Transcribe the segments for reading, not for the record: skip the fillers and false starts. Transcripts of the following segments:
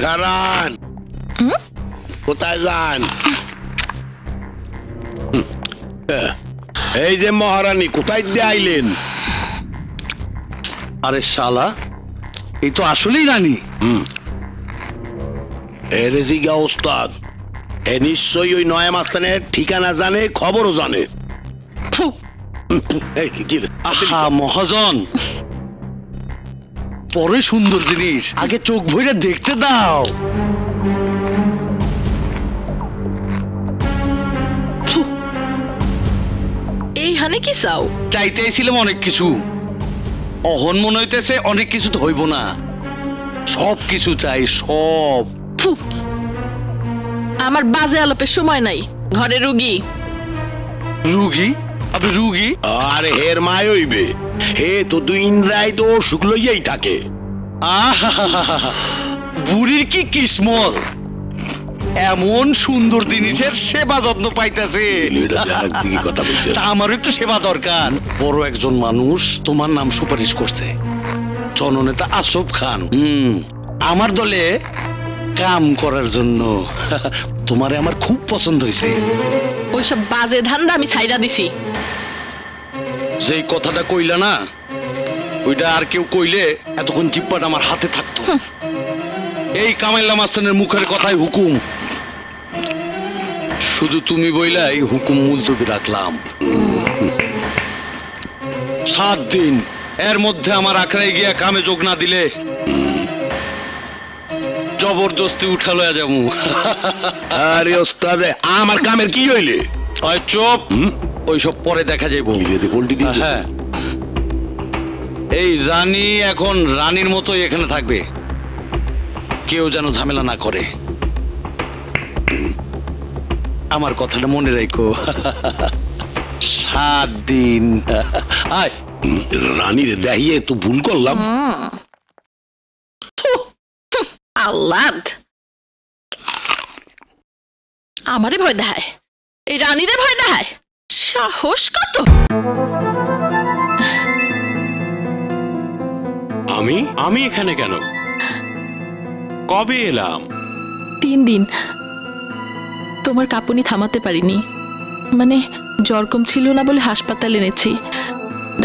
খারান কোথায় যান? এই যে মহারানী, কোথায় দিয়ে আইলেন? আরে শালা, এই তো আসলেই রানী। এরেজিগা ওস্তাদ, এ নিশ্চয়ই ওই নয়া মাস্তানের ঠিকানা জানে, খবরও জানে। আহা মহাজন, পরে সুন্দর জিনিস, আগে চোখ ভরে দেখতে দাও। এইখানে কি চাও? চাইতেছিলাম অনেক কিছু, অহন মনে হইতেছে অনেক কিছু তো হইব না, সব কিছু চাই, সব। আমার বাজে আলাপের সময় নাই, ঘরে রুগী। রুগী? আপনি রুগী? আরে হের মায় হইবে, হে তো দিন রায় তো অসুখ লইয়াই থাকে। বুড়ির কি কিসমত, এমন সুন্দর জিনিসের সেবা যত্ন পাইতেছে। তা আমারও একটু সেবা দরকার। বড় একজন মানুষ তোমার নাম সুপারিশ করছে, জননেতা আশরাফ খান। আমার দলে কাম করার জন্য। তোমারে আমার খুব পছন্দ হয়েছে। ওইসব বাজে ধান্দা আমি ছাইরা দিছি। যেই কথাটা কইলা না, ওইটা আর কেউ কইলে এতক্ষণ জিব্বাটা আমার হাতে থাকতো। এই কামাইল্লা মাস্তানের মুখের কথাই হুকুম, শুধু তুমি বইলাই হুকুম মুলতবি রাখলাম। 7 দিন, এর মধ্যে আমার আখড়ায় গিয়া কামে যোগ না দিলে জবরদস্তি উঠা লয়া যাবো। আরে ওস্তাদে, আমার কামের কি হইলে? চুপ, ওইসব পরে দেখা যাইবো। হ্যাঁ, এই রানী এখন রানীর মতোই এখানে থাকবে, কেউ যেন ঝামেলা না করে। আমার কথাটা মনে রাখো। 7 দিন। রানীর দেখিয়ে তো ভুল করলাম। আল্লাদ আমারে ভয় দেখায়, এই রানীরে ভয় দেখায়, সাহস কত! আমি এখানে কেন? কবে এলাম? 3 দিন। তোমার কাঁপুনি থামাতে পারিনি, মানে জ্বর কম ছিল না বলে হাসপাতালে এনেছি।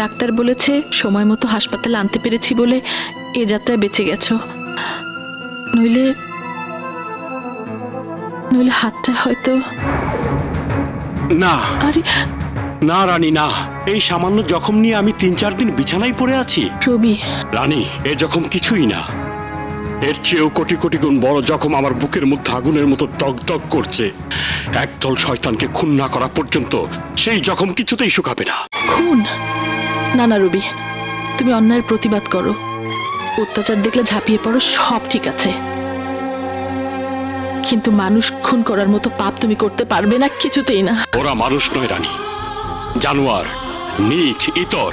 ডাক্তার বলেছে সময় মতো হাসপাতালে আনতে পেরেছি বলে এ যাত্রায় বেঁচে গেছো, নইলে হাতটা হয়তো। না আরে না রানী, না, এই সামান্য জখম নিয়ে আমি 3-4 দিন বিছানায় পড়ে আছি। রবি, রানী, এ জখম কিছুই না, এর চেয়েও কোটি কোটি গুণ বড় জখম আমার বুকের মধ্যে আগুনের মতো দগদগ করছে। একদল শয়তানকে খুন না করা পর্যন্ত সেই জখম কিছুতেই শুকাবে না। খুন? না না রবি, তুমি অন্যায়ের প্রতিবাদ করো, অত্যাচার দেখলে ঝাঁপিয়ে পড়ো, সব ঠিক আছে, কিন্তু মানুষ খুন করার মতো পাপ তুমি করতে পারবে না, কিছুতেই না। ওরা মানুষ নয় রানী, জানোয়ার, নীচ, ইতর,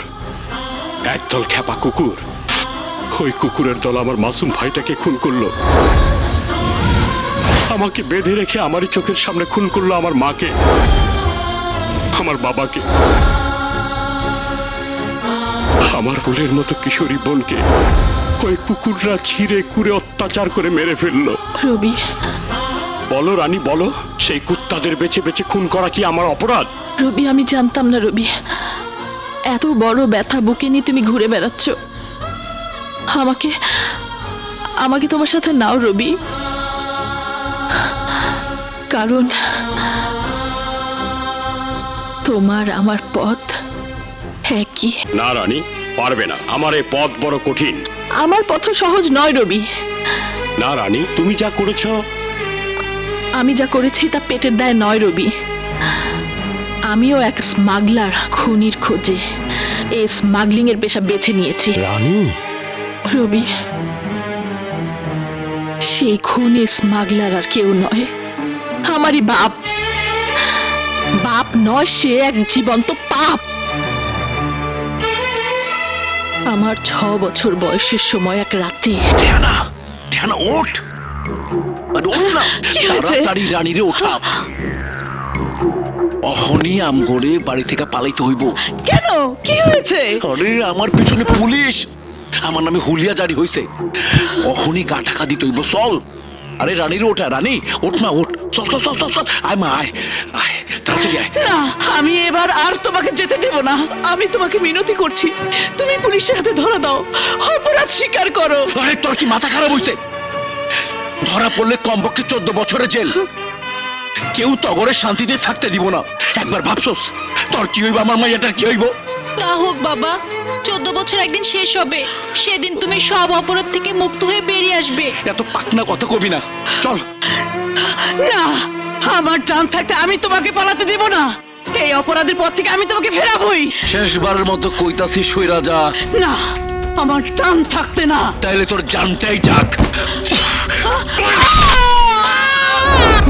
একদল খেপা কুকুর। ওই কুকুরের দল আমার মাসুম ভাইটাকে খুন করলো, আমাকে বেঁধে রেখে আমারই চোখের সামনে খুন করলো আমার মাকে, আমার বাবাকে, আমার ফুলের মতো কিশোরী বোনকে ওই কুকুররা ছিঁড়ে কুড়ে অত্যাচার করে মেরে ফেললো। রবি, বলো রানী, বলো, সেই কুত্তাদের বেছে বেছে খুন করা কি আমার অপরাধ? রবি, আমি জানতাম না রবি, এত বড় ব্যথা বুকে নিয়ে তুমি ঘুরে বেড়াচ্ছ। আমাকে তোমার সাথে নাও রবি, কারণ তোমার আমার পথ একই। না রানী, পারবে না, আমার এই পথ বড় কঠিন। আমার পথ সহজ নয় রবি। না রানী, তুমি যা করেছ। আমি যা করেছি তা পেটের দায় নয় রবি, আমিও এক স্মাগলার, খুনির খোঁজে এই স্মাগলিং এর পেশা বেছে নিয়েছি। রানী, রবি, সেই খুনি স্মাগলার আর কেউ নয়, আমারই বাপ। বাপ নয়, সে এক জীবন্ত পাপ। আমার 6 বছর বয়সের সময় এক রাতে। ওঠ, তাড়াতাড়ি রানীরে ওঠা, অহনি আমগরে বাড়ি থেকে পালাইতে হইব। কেন, কি হয়েছে? আরে আমার পিছনে পুলিশ, আমার নামে হুলিয়া জারি হয়েছে, অহনি গা টাকা দিতে হইব। চল। আরে রানীর ওঠা, রানী ওঠ মা ওঠ, চল চল চল চল চল, আয় মা আয় আয়, তাড়াতাড়ি আয়। না, আমি এবার আর তোমাকে যেতে দেব না। আমি তোমাকে মিনতি করছি, তুমি পুলিশের হাতে ধরা দাও, অপরাধ স্বীকার করো। আরে তোর কি মাথা খারাপ হয়েছে? ধরা পড়লে কমপক্ষে 14 বছরের জেল, কেউ তগরে শান্তিতে থাকতে দিব না। একবার ভাবছস তোর কি হইব, আমার মাইয়াটার কি হইব? তা হোক বাবা, 14 বছর একদিন শেষ হবে, সেদিন তুমি সব অপরাধ থেকে মুক্ত হয়ে বেরিয়ে আসবে। এত পাকনা কথা কবি না, চল। না, আমার জান থাকতে আমি তোমাকে পালাতে দেব না। এই অপরাধের পর থেকে আমি তোমাকে ফেরাবই। শেষবারের মতো কইতাছি সইরা যা। না, আমার জান থাকতে না। তাইলে তোর জানটাই যাক।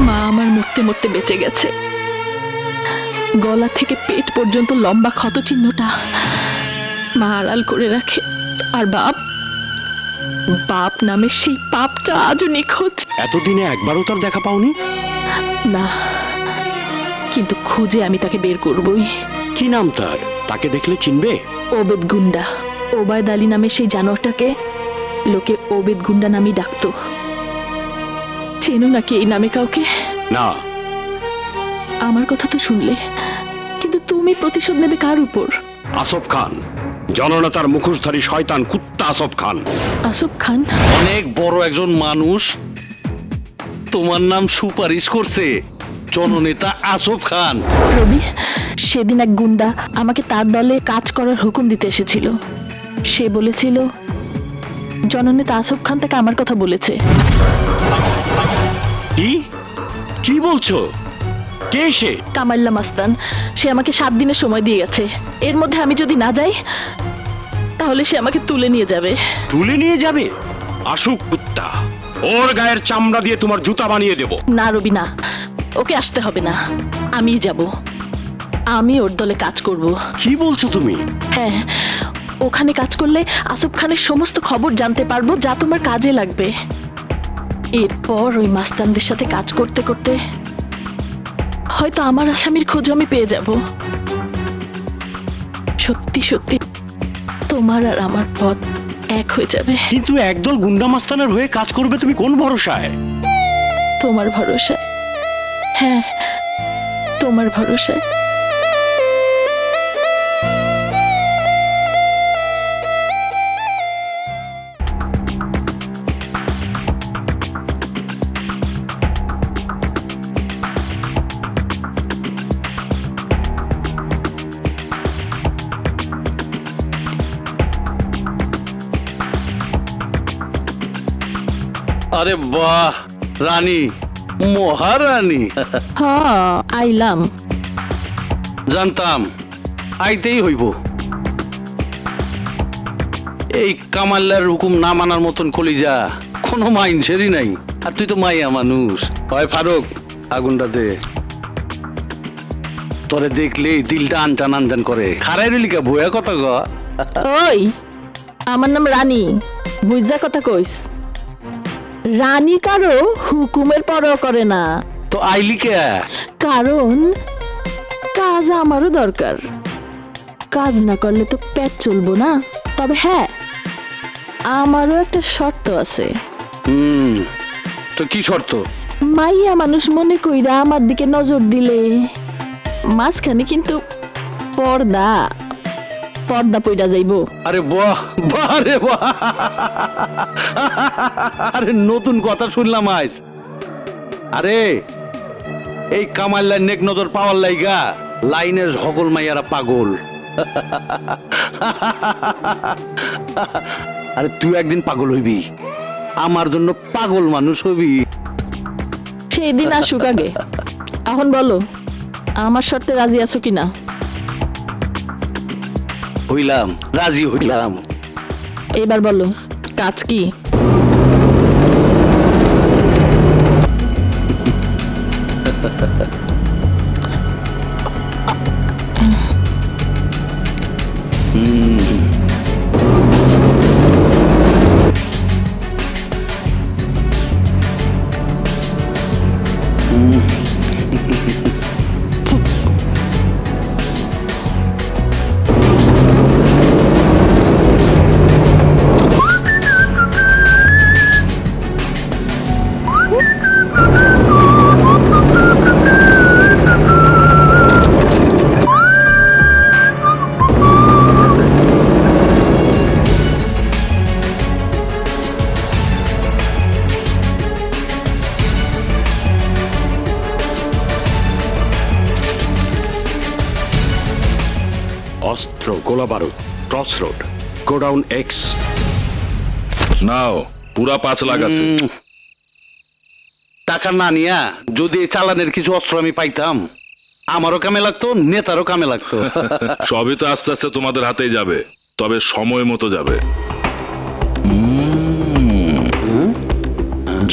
মা আমার মরতে মরতে বেঁচে গেছে। গলা থেকে পেট পর্যন্ত লম্বা ক্ষত চিহ্নটা মা আড়াল করে রাখে। আর বাপ, বাপ নামে সেই পাপটা আজও নিখোঁজ। এতদিনে একবারও তার দেখা পাওনি? না, কিন্তু খুঁজে আমি তাকে বের করবই। কি নাম তার? তাকে দেখলে চিনবে? ওবেদ গুন্ডা। ওবায়দ আলী নামে সেই জানোয়ারটাকে লোকে ওবেদ গুন্ডা নামই ডাকতো। চেনো নাকি এই নামে কাউকে? না। আমার কথা তো শুনলে, কিন্তু তুমি প্রতিশোধ নেবে কার উপর? আসফ খান, জননেতার মুখোশধারী শয়তান কুত্তা আসফ খান। আসফ খান অনেক বড় একজন মানুষ তোমার নাম সুপারিশ করছে, জননেতা আসফ খান। রবি, সেদিন এক গুন্ডা আমাকে তার দলে কাজ করার হুকুম দিতে এসেছিল। সে বলেছিল জননেতা আসফ খান তাকে আমার কথা বলেছে। কি কি বলছো? কে সে? কামাইল্লা মাস্তান। সে আমাকে 7 দিনের সময় দিয়ে গেছে। এর মধ্যে আমি যদি না যাই তাহলে সে আমাকে তুলে নিয়ে যাবে। তুলে নিয়ে যাবে? আসুক কুত্তা, ওর গায়ের চামড়া দিয়ে তোমার জুতা বানিয়ে দেব। না রবি, না, ওকে আসতে হবে না, আমিই যাব। আমি ওর দলে কাজ করব। কি বলছো তুমি? হ্যাঁ, ওখানে কাজ করলে আসফ খানের সমস্ত খবর জানতে পারবো, যা তোমার কাজে লাগবে। এরপর ওই মাস্তানদের সাথে কাজ করতে করতে হয়তো আমার আসামির খোঁজ আমি পেয়ে যাব। সত্যি সত্যি তোমার আর আমার পথ এক হয়ে যাবে। কিন্তু একদল গুন্ডা মাস্তানের হয়ে কাজ করবে তুমি কোন ভরসায়? তোমার ভরসায়। হ্যাঁ, তোমার ভরসায়। আরে বাহ, রানী, মহারানী। হ্যাঁ, আইলাম। জানতাম আইতেই হইব। এই কামাল্লার হুকুম না মানার মতন কলিজা কোনো মাইন্ডসেরই নাই। আর তুই তো মাইয়া মানুষ। হয় ফারুক, আগুনটা দে। তোরে দেখলেই দিলটা আনটান আনটান করে। খারাই রইলিকা বইয়া কথা গ। ওই, আমার নাম রানী, বুঝা কথা কইস। রানী কারো হুকুমের পরোয়া করে না। তো আইলি কে? কারণ কাজ আমারও দরকার। কাজ না করলে তো পেট চলবো না। তবে হ্যাঁ, আমারও একটা শর্ত আছে। তো কি শর্ত? মাইয়া মানুষ মনে কইরা আমার দিকে নজর দিলে মাঝখানে কিন্তু পর্দা পর্দা পইরা যাইবো। আরে বাহ, বাহ রে বাহ। আরে নতুন কথা শুনলাম আজ। আরে এই কামাল্লার নেক নজর পাওয়ার লাইগা লাইনের সকল মাইয়ারা পাগল। আরে তুই একদিন পাগল হইবি, আমার জন্য পাগল মানুষ হইবি। সেই দিন আসুক আগে। এখন বলো, আমার শর্তে রাজি আছো কিনা? হইলাম, রাজি হইলাম। এবার বলো, কাজ কি? অস্ত্র গোলা বারুদ ক্রস রোড গোডাউন এক্স। নাও পুরা 5 লাখ আছে। টাকা না নিয়া যদি এই চালানের কিছু অস্ত্র আমি পাইতাম, আমারও কামে লাগতো, নেতারও কামে লাগতো। সবই তো আস্তে আস্তে তোমাদের হাতেই যাবে, তবে সময় মতো যাবে।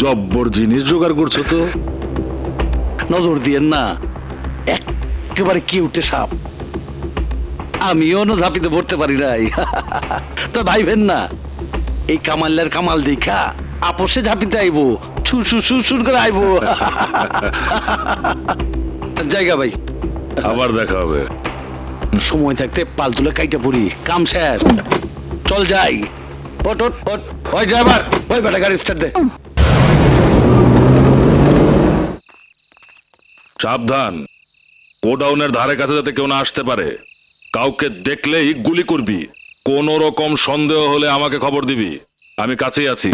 জব্বর জিনিস জোগাড় করছো তো। নজর দিয়েন না, একেবারে কি উঠে সাপ। আমিও ঝাঁপিতে পড়তে পারি নাই। তো ভাইবেন না, এই কামাল্লার কামাল দেখা আপোষে ঝাঁপিতে আইবো, সুর সুর সুর সুর করে আইবো। জায়গা ভাই, আবার দেখা হবে। সময় থাকতে পাল তুলে কাইটা পড়ি, কাম শেষ, চল যাই। ওট ওট ওট, ওই ড্রাইভার, ওই বেটা গাড়ি স্টার্ট দে। সাবধান, গোডাউনের ধারে কাছে যাতে কেউ না আসতে পারে। কাউকে দেখলেই গুলি করবি। কোন রকম সন্দেহ হলে আমাকে খবর দিবি, আমি কাছেই আছি।